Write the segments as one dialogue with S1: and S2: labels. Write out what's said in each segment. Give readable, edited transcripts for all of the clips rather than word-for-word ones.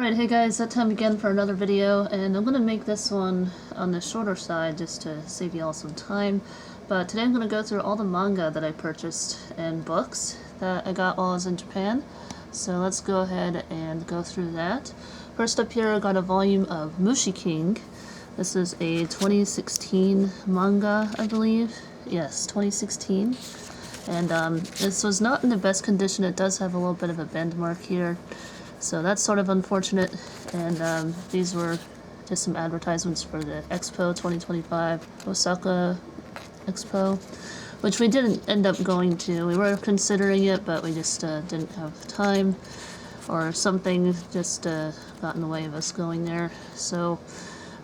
S1: Alright, hey guys, that time again for another video, and I'm going to make this one on the shorter side just to save you all some time. But today I'm going to go through all the manga that I purchased and books that I got while I was in Japan. So let's go ahead and go through that. First up here I got a volume of Mushi King. This is a 2016 manga, I believe. Yes, 2016. And this was not in the best condition. It does have a little bit of a bend mark here. So that's sort of unfortunate, and these were just some advertisements for the Expo 2025 Osaka Expo, which we didn't end up going to. We were considering it, but we just didn't have time, or something just got in the way of us going there. So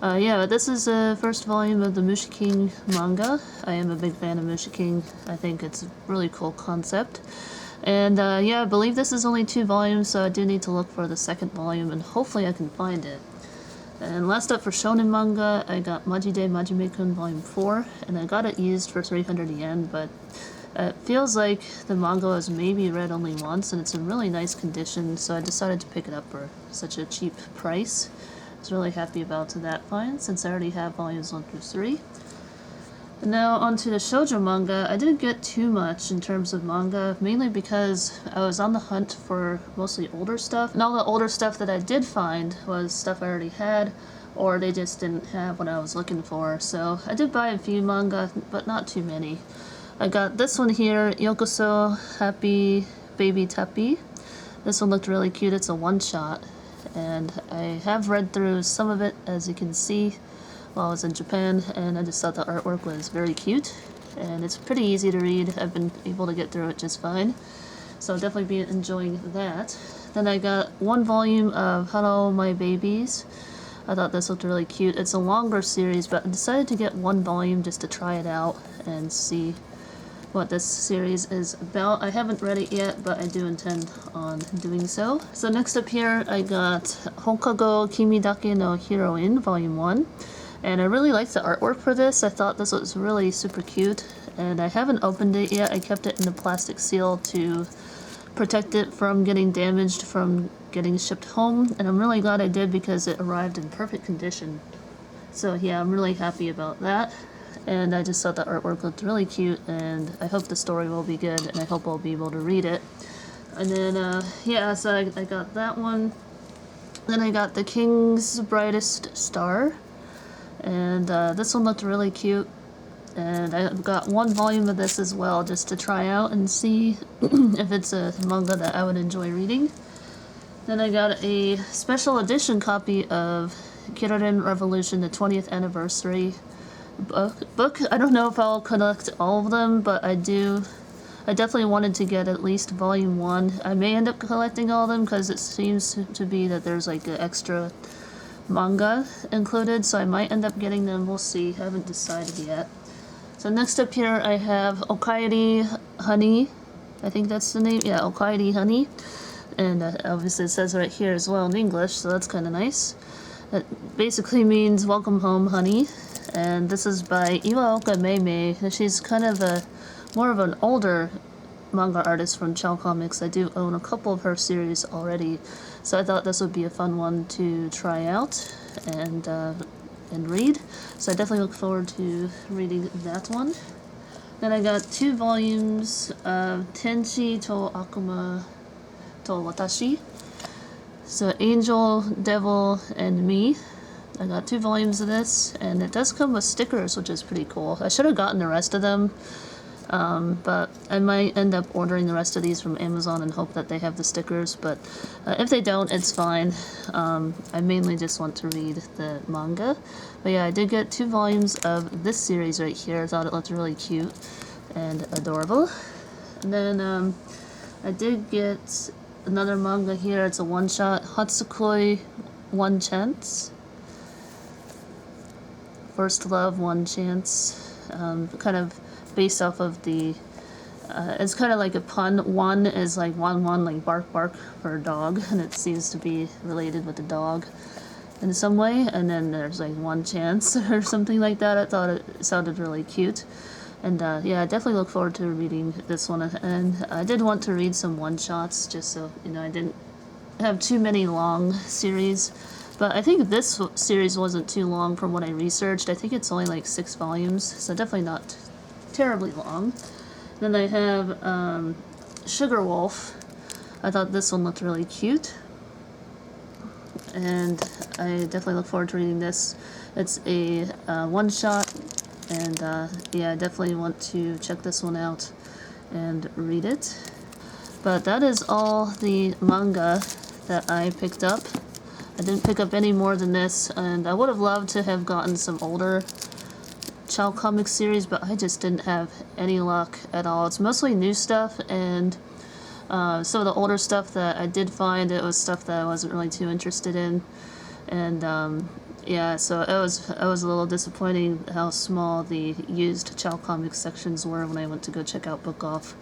S1: yeah, this is the first volume of the Mushi King manga. I am a big fan of Mushi King. I think it's a really cool concept. And yeah, I believe this is only 2 volumes, so I do need to look for the second volume, and hopefully I can find it. And last up for shonen manga, I got Majide Majime-kun Volume 4, and I got it used for 300 yen, but it feels like the manga was maybe read only once, and it's in really nice condition, so I decided to pick it up for such a cheap price. I was really happy about that find, since I already have volumes 1 through 3. And now onto the shoujo manga. I didn't get too much in terms of manga, mainly because I was on the hunt for mostly older stuff. And all the older stuff that I did find was stuff I already had, or they just didn't have what I was looking for. So I did buy a few manga, but not too many. I got this one here, Yokoso Happy Baby Tappy. This one looked really cute. It's a one-shot, and I have read through some of it, as you can see, while I was in Japan, and I just thought the artwork was very cute, and it's pretty easy to read. I've been able to get through it just fine, so I'll definitely be enjoying that. Then I got 1 volume of Hello My Babies. I thought this looked really cute. It's a longer series, but I decided to get 1 volume just to try it out and see what this series is about. I haven't read it yet, but I do intend on doing so. So next up here, I got Honkago Kimi Dake no Heroine Volume 1. And I really liked the artwork for this. I thought this was really super cute, and I haven't opened it yet. I kept it in a plastic seal to protect it from getting damaged from getting shipped home, and I'm really glad I did because it arrived in perfect condition. So yeah, I'm really happy about that, and I just thought the artwork looked really cute, and I hope the story will be good, and I hope I'll be able to read it. And then yeah, so I got that one. Then I got The King's Brightest Star. And this one looked really cute, and I got 1 volume of this as well just to try out and see if it's a manga that I would enjoy reading. Then I got a special edition copy of Kirorin Revolution, the 20th anniversary book. I don't know if I'll collect all of them, but I definitely wanted to get at least volume 1. I may end up collecting all of them because it seems to be that there's like an extra manga included, so I might end up getting them. We'll see. I haven't decided yet. So next up here I have Okairi Honey. I think that's the name. Yeah, Okairi Honey. And obviously it says right here as well in English, so that's kind of nice. It basically means welcome home, honey. And this is by Iwaoka Meimei. She's kind of more of an older manga artist from Chow Comics. I do own a couple of her series already, so I thought this would be a fun one to try out and read. So I definitely look forward to reading that one. Then I got 2 volumes of Tenshi to Akuma to Watashi. So Angel, Devil, and Me. I got 2 volumes of this, and it does come with stickers, which is pretty cool. I should have gotten the rest of them. But I might end up ordering the rest of these from Amazon and hope that they have the stickers, but if they don't, it's fine. I mainly just want to read the manga. But yeah, I did get 2 volumes of this series right here. I thought it looked really cute and adorable. And then I did get another manga here. It's a one-shot, Hatsukoi One Chance. First Love, One Chance. Kind of based off of the, it's kind of like a pun. One is like one, like bark, bark for a dog, and it seems to be related with the dog in some way. And then there's like one chance or something like that. I thought it sounded really cute. And yeah, I definitely look forward to reading this one. And I did want to read some one-shots just so, you know, I didn't have too many long series. But I think this series wasn't too long from what I researched. I think it's only like 6 volumes, so definitely not terribly long. Then I have Sugar Wolf. I thought this one looked really cute, and I definitely look forward to reading this. It's a one-shot, and yeah, I definitely want to check this one out and read it. But that is all the manga that I picked up. I didn't pick up any more than this, and I would have loved to have gotten some older Child Comics series, but I just didn't have any luck at all. It's mostly new stuff, and some of the older stuff that I did find, it was stuff that I wasn't really too interested in. And yeah, so it was a little disappointing how small the used Child Comics sections were when I went to go check out Book Off.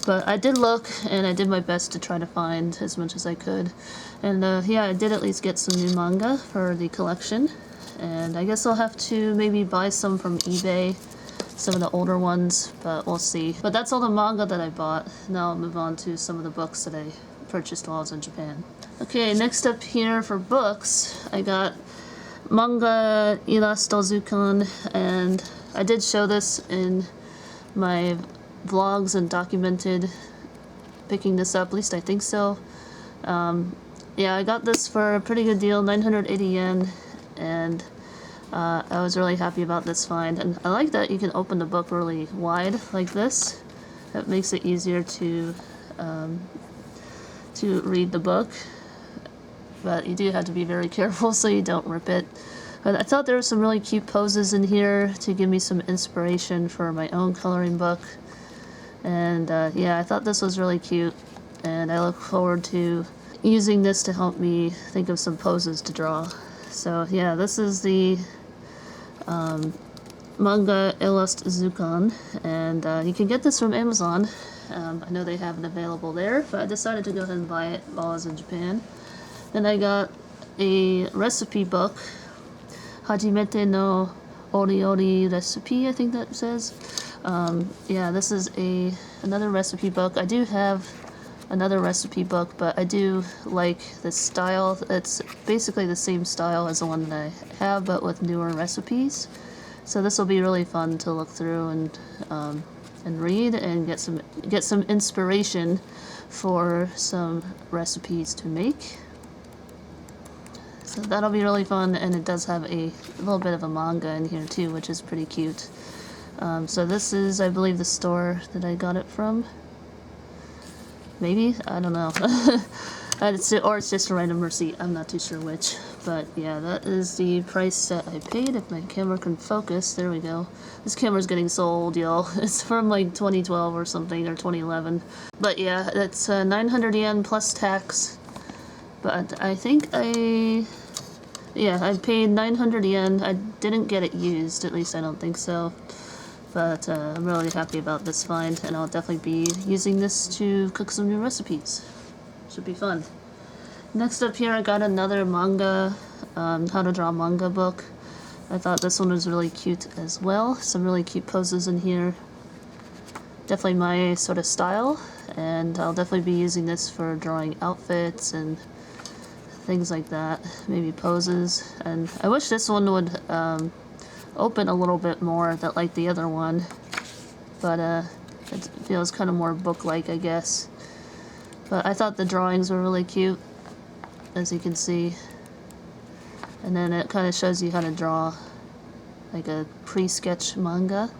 S1: But I did look, and I did my best to try to find as much as I could. And yeah, I did at least get some new manga for the collection. And I guess I'll have to maybe buy some from eBay, some of the older ones, but we'll see. But that's all the manga that I bought. Now I'll move on to some of the books that I purchased while I was in Japan. Okay, next up here for books, I got Manga Ilasto Zukan, and I did show this in my vlogs and documented picking this up, at least I think so. Yeah, I got this for a pretty good deal, 980 yen, and I was really happy about this find. And I like that you can open the book really wide like this. That makes it easier to read the book, but you do have to be very careful so you don't rip it. But I thought there were some really cute poses in here to give me some inspiration for my own coloring book. And yeah, I thought this was really cute, and I look forward to using this to help me think of some poses to draw. So yeah, this is the Manga Illust Zukan, and you can get this from Amazon. I know they have it available there, but I decided to go ahead and buy it while I was in Japan. Then I got a recipe book, Hajimete no Ori Recipe, I think that says. Yeah, this is another recipe book. I do have another recipe book, but I do like this style. It's basically the same style as the one that I have, but with newer recipes. So this will be really fun to look through and read and get some inspiration for some recipes to make. So that'll be really fun, and it does have a little bit of a manga in here too, which is pretty cute. So this is, I believe, the store that I got it from. Maybe? I don't know. Or it's just a random receipt. I'm not too sure which. But yeah, that is the price that I paid. If my camera can focus. There we go. This camera's getting so old, y'all. It's from like 2012 or something, or 2011. But yeah, it's 900 yen plus tax. But I think I paid 900 yen. I didn't get it used, at least I don't think so. But I'm really happy about this find, and I'll definitely be using this to cook some new recipes. Should be fun. Next up here, I got another manga, how to draw manga book. I thought this one was really cute as well. Some really cute poses in here. Definitely my sort of style, and I'll definitely be using this for drawing outfits and things like that. Maybe poses. And I wish this one would open a little bit more, that like the other one, but it feels kind of more book-like, I guess. But I thought the drawings were really cute, as you can see, and then it kind of shows you how to draw like a pre-sketch manga,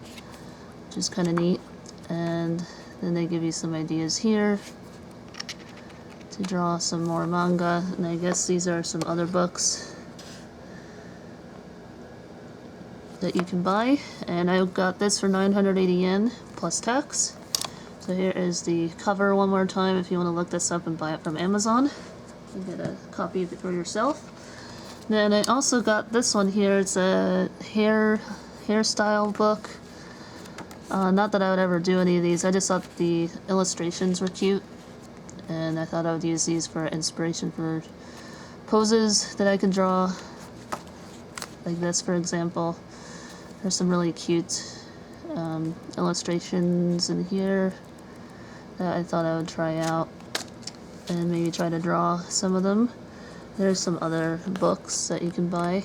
S1: which is kind of neat. And then they give you some ideas here to draw some more manga, and I guess these are some other books that you can buy, and I got this for 980 yen plus tax. So here is the cover one more time if you want to look this up and buy it from Amazon and get a copy of it for yourself. Then I also got this one here. It's a hairstyle book. Not that I would ever do any of these. I just thought the illustrations were cute, and I thought I would use these for inspiration for poses that I can draw, like this, for example. There's some really cute illustrations in here that I thought I would try out. and maybe try to draw some of them. There's some other books that you can buy,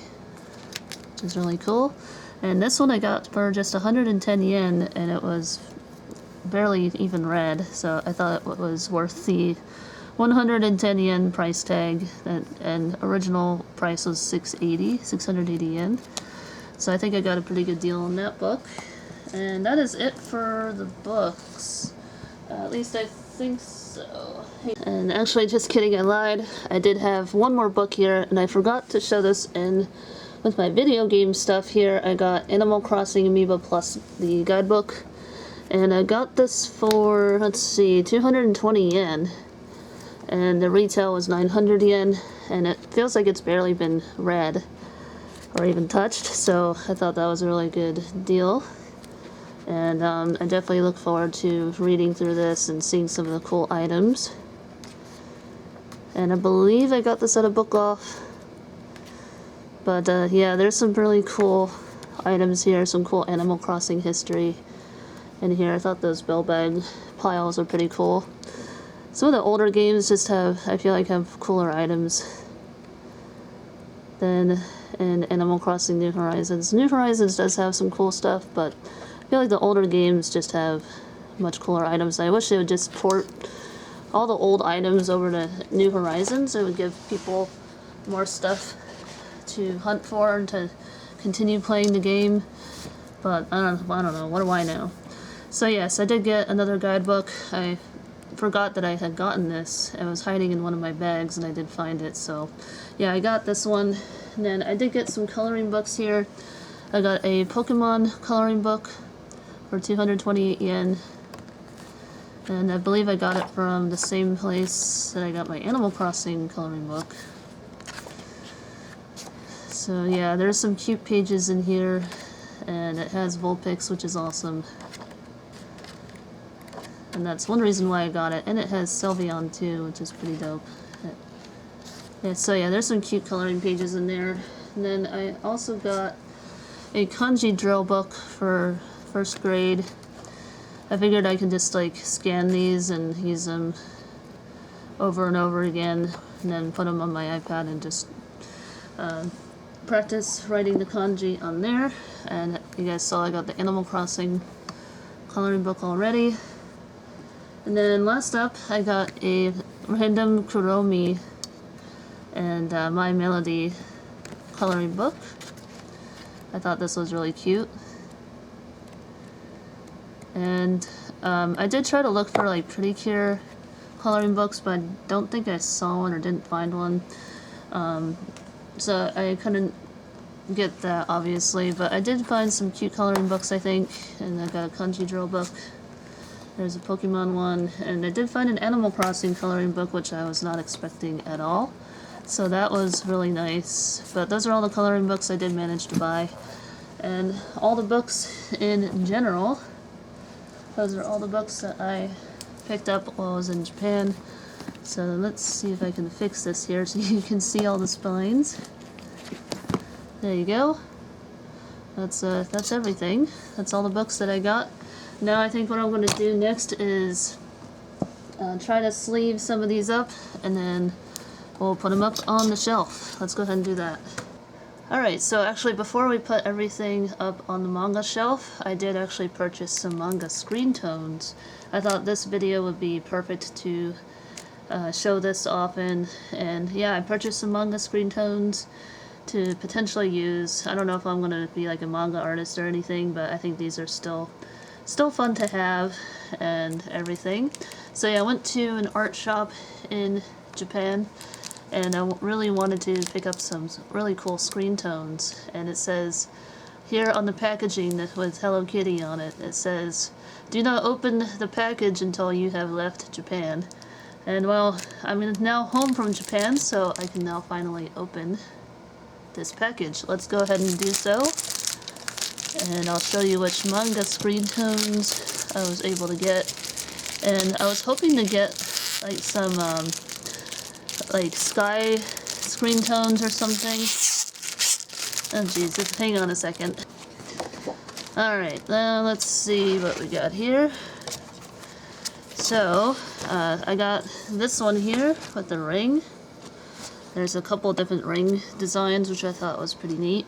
S1: which is really cool. And this one I got for just 110 yen, and it was barely even read, so I thought it was worth the 110 yen price tag, and original price was 680 yen. So I think I got a pretty good deal on that book. And that is it for the books. At least I think so. And actually, just kidding, I lied. I did have one more book here, and I forgot to show this in with my video game stuff here. I got Animal Crossing Amiibo Plus, the guidebook. And I got this for, let's see, 220 yen. And the retail was 900 yen. And it feels like it's barely been read or even touched. So I thought that was a really good deal. And I definitely look forward to reading through this and seeing some of the cool items. And I believe I got this at a book off. But yeah, there's some really cool items here, some cool Animal Crossing history in here. I thought those bell bag piles are pretty cool. Some of the older games just have, I feel like, have cooler items than in Animal Crossing New Horizons. New Horizons does have some cool stuff, but I feel like the older games just have much cooler items. I wish they would just port all the old items over to New Horizons. It would give people more stuff to hunt for and to continue playing the game. But I don't know. What do I know? So yes, I did get another guidebook. I forgot that I had gotten this. I was hiding in one of my bags and I did find it. So yeah, I got this one. And then I did get some coloring books here. I got a Pokemon coloring book for 228 yen. And I believe I got it from the same place that I got my Animal Crossing coloring book. So yeah, there's some cute pages in here, and it has Vulpix, which is awesome. And that's one reason why I got it. And it has Shelving too, which is pretty dope. Yeah, so yeah, there's some cute coloring pages in there. And then I also got a kanji drill book for first grade. I figured I could just like scan these and use them over and over again, and then put them on my iPad and just practice writing the kanji on there. And you guys saw I got the Animal Crossing coloring book already. And then last up, I got a random Kuromi and My Melody coloring book. I thought this was really cute. And I did try to look for like Pretty Cure coloring books, but I don't think I saw one or didn't find one. So I couldn't get that, obviously, but I did find some cute coloring books, I think. And I got a kanji drill book. There's a Pokemon one, and I did find an Animal Crossing coloring book, which I was not expecting at all. So that was really nice. But those are all the coloring books I did manage to buy. And all the books in general, those are all the books that I picked up while I was in Japan. So let's see if I can fix this here so you can see all the spines. There you go. That's everything. That's all the books that I got. Now I think what I'm going to do next is try to sleeve some of these up, and then we'll put them up on the shelf. Let's go ahead and do that. Alright, so actually before we put everything up on the manga shelf, I did actually purchase some manga screen tones. I thought this video would be perfect to show this off in, and yeah, I purchased some manga screen tones to potentially use. I don't know if I'm going to be like a manga artist or anything, but I think these are still fun to have and everything. So yeah, I went to an art shop in Japan, and I really wanted to pick up some really cool screen tones. And it says here on the packaging with Hello Kitty on it, it says, "Do not open the package until you have left Japan." And well, I'm now home from Japan, so I can now finally open this package. Let's go ahead and do so. And I'll show you which manga screen tones I was able to get. And I was hoping to get like some like sky screen tones or something. Oh jeez, just hang on a second. Alright, now let's see what we got here. So, I got this one here with the ring. There's a couple different ring designs, which I thought was pretty neat.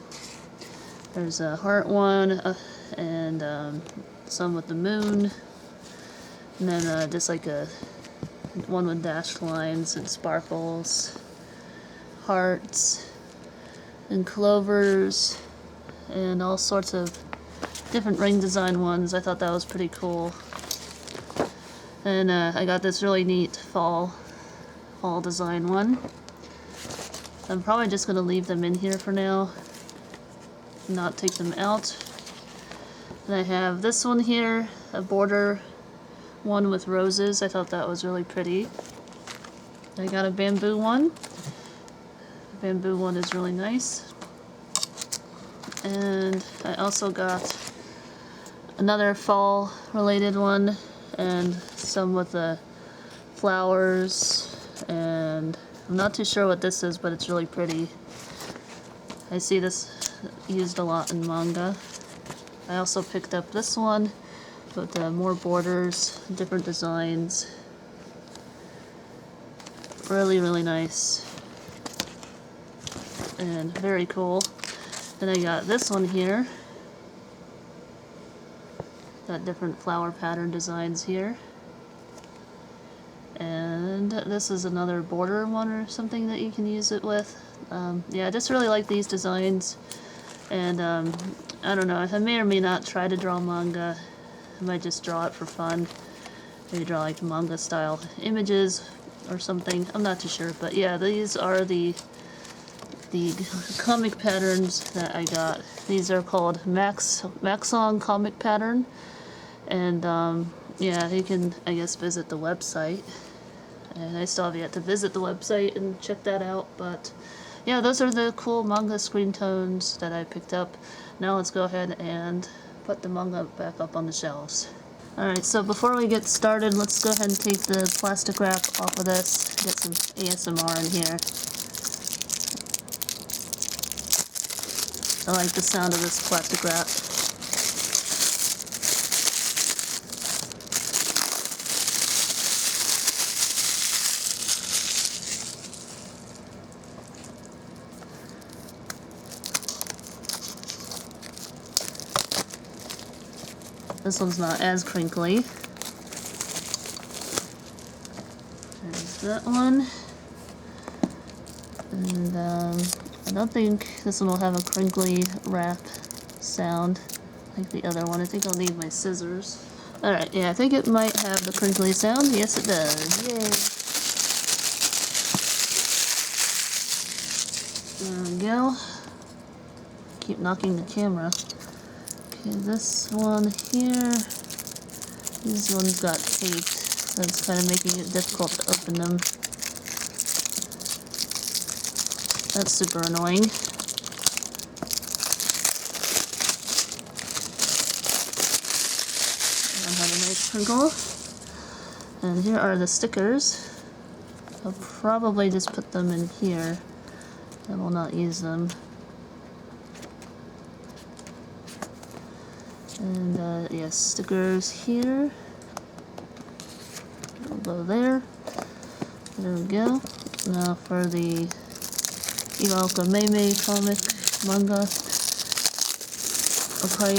S1: There's a heart one, and some with the moon. And then just like a one with dashed lines and sparkles, hearts, and clovers, and all sorts of different ring design ones. I thought that was pretty cool. And I got this really neat fall design one. I'm probably just going to leave them in here for now, not take them out. And I have this one here, a border one with roses. I thought that was really pretty. I got a bamboo one. The bamboo one is really nice. And I also got another fall related one, and some with the flowers, and I'm not too sure what this is, but it's really pretty. I see this used a lot in manga. I also picked up this one with more borders, different designs. Really, really nice. And very cool. Then I got this one here. Got different flower pattern designs here. And this is another border one or something that you can use it with. Yeah, I just really like these designs. And I don't know, I may or may not try to draw manga. I might just draw it for fun. Maybe draw like manga style images or something. I'm not too sure. But yeah, these are the comic patterns that I got. These are called Maxon comic pattern. And yeah, you can, I guess, visit the website. And I still have yet to visit the website and check that out. But yeah, those are the cool manga screen tones that I picked up. Now let's go ahead and put the manga back up on the shelves. Alright, so before we get started, let's go ahead and take the plastic wrap off of this. Get some ASMR in here. I like the sound of this plastic wrap. This one's not as crinkly. There's that one. And I don't think this one will have a crinkly wrap sound like the other one. I think I'll need my scissors. Alright, yeah, I think it might have the crinkly sound. Yes, it does. Yay! There we go. Keep knocking the camera. Okay, this one here, these ones got taped, so it's kind of making it difficult to open them. That's super annoying. I have a nice crinkle. And here are the stickers. I'll probably just put them in here. I will not use them. And yes, stickers here. We'll go there. There we go. Now for the Iwaoka Meimei comic manga. Okay.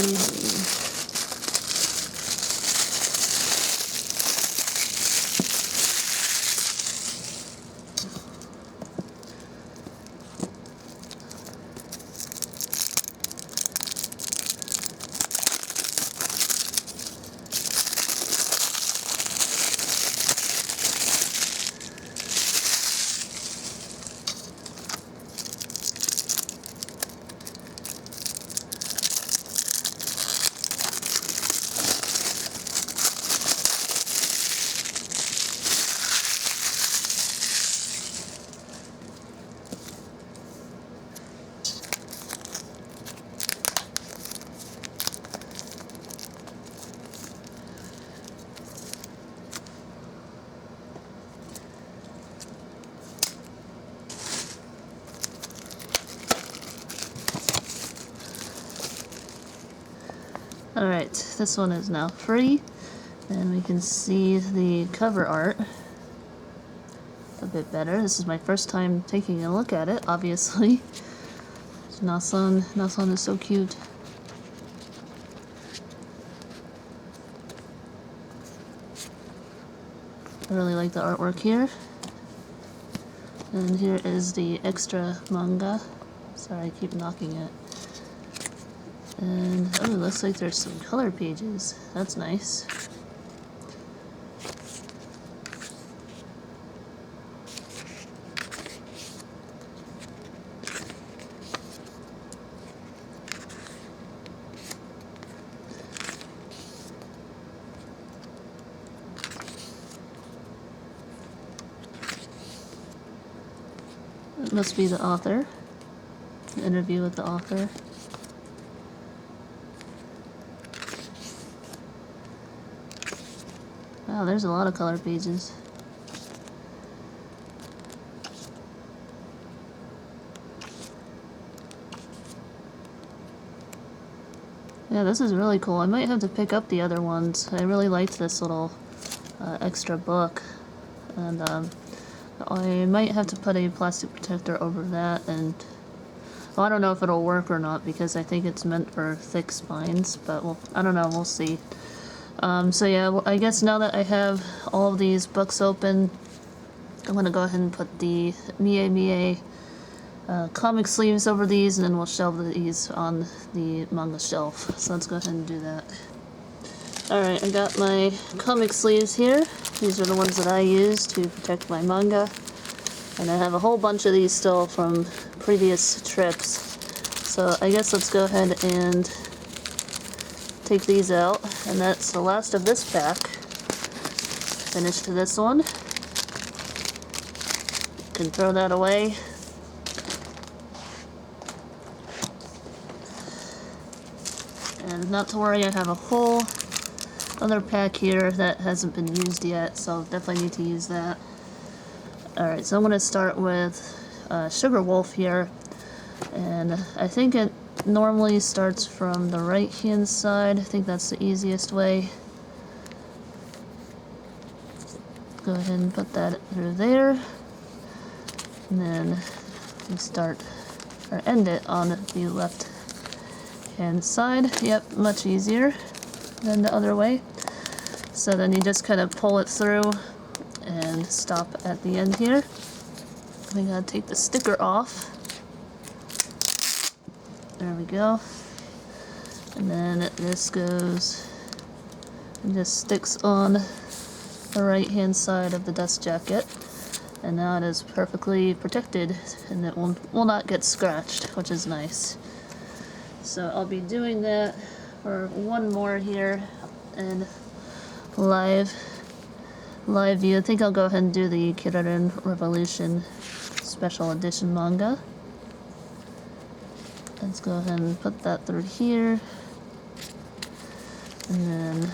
S1: Alright, this one is now free, And we can see the cover art a bit better. This is my first time taking a look at it, obviously. Nasan is so cute. I really like the artwork here. And here is the extra manga. Sorry, I keep knocking it. And oh, it looks like there's some color pages. That's nice. It must be the author. An interview with the author. Wow, there's a lot of color pages. Yeah, this is really cool. I might have to pick up the other ones. I really liked this little extra book. And I might have to put a plastic protector over that. And well, I don't know if it'll work or not because I think it's meant for thick spines. But well, I don't know. We'll see. So yeah, well, I guess now that I have all of these books open, I'm going to go ahead and put the Mie comic sleeves over these, and then we'll shelve these on the manga shelf. So let's go ahead and do that. Alright, I got my comic sleeves here. These are the ones that I use to protect my manga. And I have a whole bunch of these still from previous trips. So I guess let's go ahead and take these out. And that's the last of this pack. Finished this one. Can throw that away. And not to worry, I have a whole other pack here that hasn't been used yet, so definitely need to use that. Alright, so I'm going to start with Sugar Wolf here, and I think it normally starts from the right hand side. I think that's the easiest way. Go ahead and put that through there, and then we start or end it on the left hand side. Yep, much easier than the other way. So then you just kind of pull it through and stop at the end here. We gotta take the sticker off. There we go. And then this goes and just sticks on the right hand side of the dust jacket. And now it is perfectly protected and it will not get scratched, which is nice. So I'll be doing that for one more here and live view. I think I'll go ahead and do the Kirarin Revolution special edition manga. Let's go ahead and put that through here. And then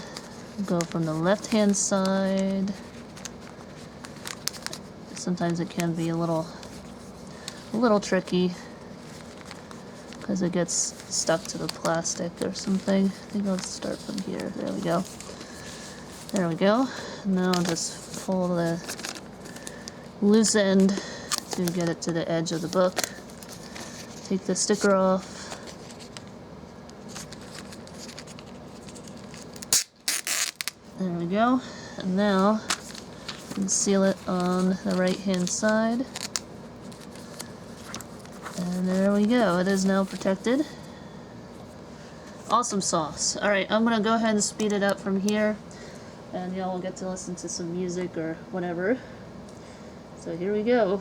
S1: go from the left hand side. Sometimes it can be a little tricky because it gets stuck to the plastic or something. I think I'll start from here. There we go. There we go. Now I'll just pull the loose end to get it to the edge of the book. Take the sticker off. There we go. And now seal it on the right hand side. And there we go. It is now protected. Awesome sauce. Alright, I'm gonna go ahead and speed it up from here. And y'all will get to listen to some music or whatever. So here we go.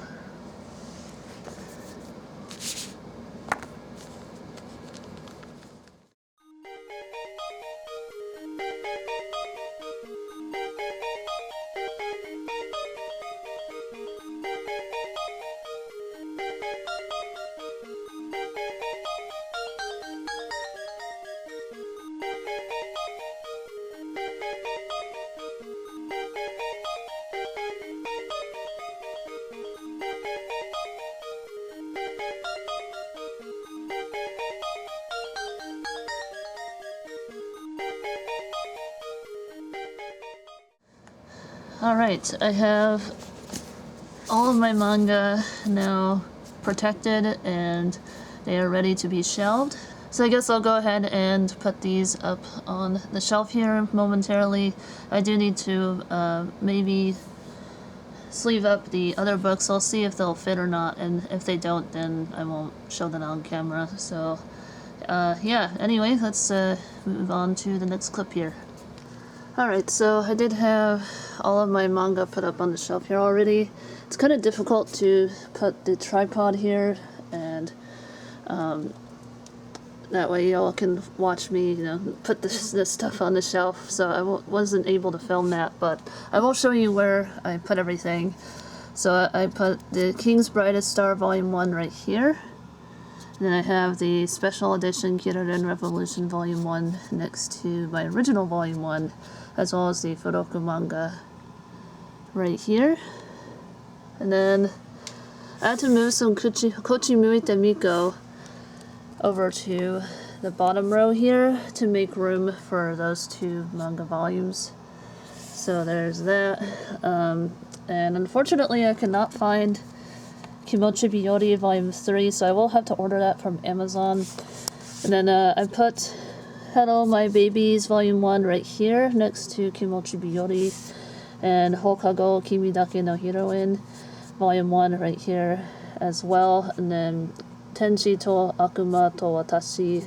S1: Alright, I have all of my manga now protected and they are ready to be shelved. So I guess I'll go ahead and put these up on the shelf here momentarily. I do need to maybe sleeve up the other books. I'll see if they'll fit or not, and if they don't, then I won't show them on camera. So yeah, anyway, let's move on to the next clip here. Alright, so I did have all of my manga put up on the shelf here already. It's kind of difficult to put the tripod here, and that way y'all can watch me, you know, put this stuff on the shelf. So I wasn't able to film that, but I will show you where I put everything. So I put the King's Brightest Star Volume 1 right here. And then I have the Special Edition Kiroren Revolution Volume 1 next to my original Volume 1, as well as the Furoku manga right here. And then I had to move some Kochi Muite Miko over to the bottom row here to make room for those two manga volumes. So there's that. And unfortunately I could not find Kimochi Biyori Volume 3, so I will have to order that from Amazon. And then I put Hello My Babies Volume 1 right here next to Kimochi Biyori, and Hokago Kimi Dake no Heroine Volume 1 right here as well. And then Tenchi to Akuma to Watashi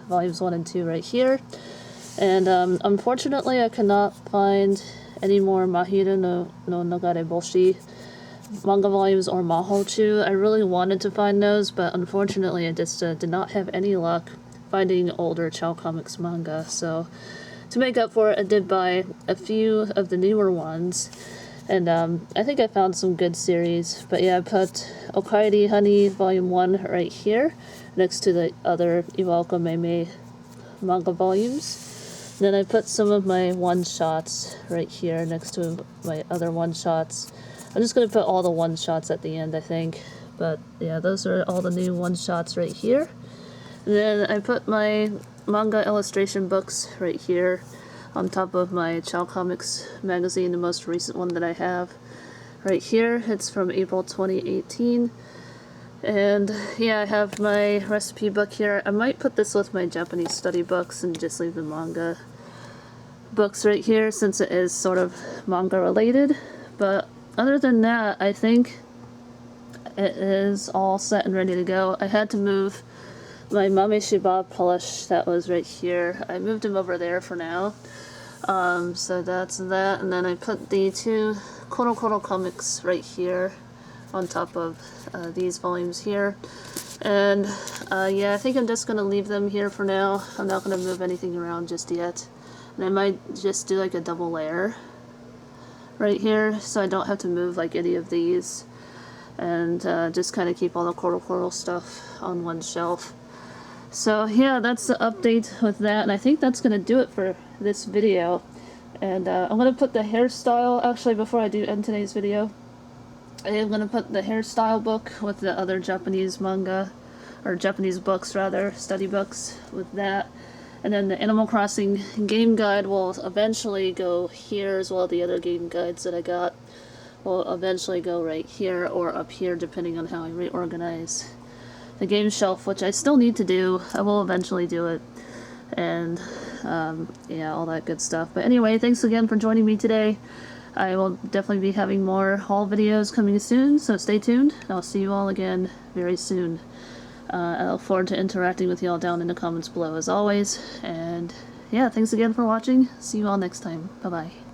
S1: Volumes 1 and 2 right here. And unfortunately I cannot find any more Mahiru no Nogare Boshi manga volumes or Mahochu. I really wanted to find those, but unfortunately I just did not have any luck finding older Chow Comics manga. So to make up for it, I did buy a few of the newer ones, and I think I found some good series. But yeah, I put Okairi Honey Volume 1 right here next to the other Iwaoka Meme manga volumes. Then I put some of my one-shots right here next to my other one-shots. I'm just going to put all the one-shots at the end, I think. But yeah, those are all the new one-shots right here. And then I put my manga illustration books right here on top of my Chow Comics magazine, the most recent one that I have right here. It's from April 2018. And yeah, I have my recipe book here. I might put this with my Japanese study books and just leave the manga books right here, since it is sort of manga related. But other than that, I think it is all set and ready to go. I had to move my Mame Shiba plush that was right here. I moved him over there for now. So that's that. And then I put the two Koro Koro comics right here on top of these volumes here. And yeah, I think I'm just going to leave them here for now. I'm not going to move anything around just yet. And I might just do like a double layer right here, so I don't have to move like any of these, and just kind of keep all the Koro stuff on one shelf. So yeah, that's the update with that, and I think that's gonna do it for this video. And I'm gonna put the hairstyle, actually before I do end today's video, I am gonna put the hairstyle book with the other Japanese manga, or Japanese books rather, study books with that. And then the Animal Crossing game guide will eventually go here, as well. The other game guides that I got will eventually go right here or up here, depending on how I reorganize the game shelf, which I still need to do. I will eventually do it. And yeah, all that good stuff. But anyway, thanks again for joining me today. I will definitely be having more haul videos coming soon, so stay tuned. I'll see you all again very soon. I look forward to interacting with y'all down in the comments below as always. And yeah, thanks again for watching. See you all next time. Bye-bye.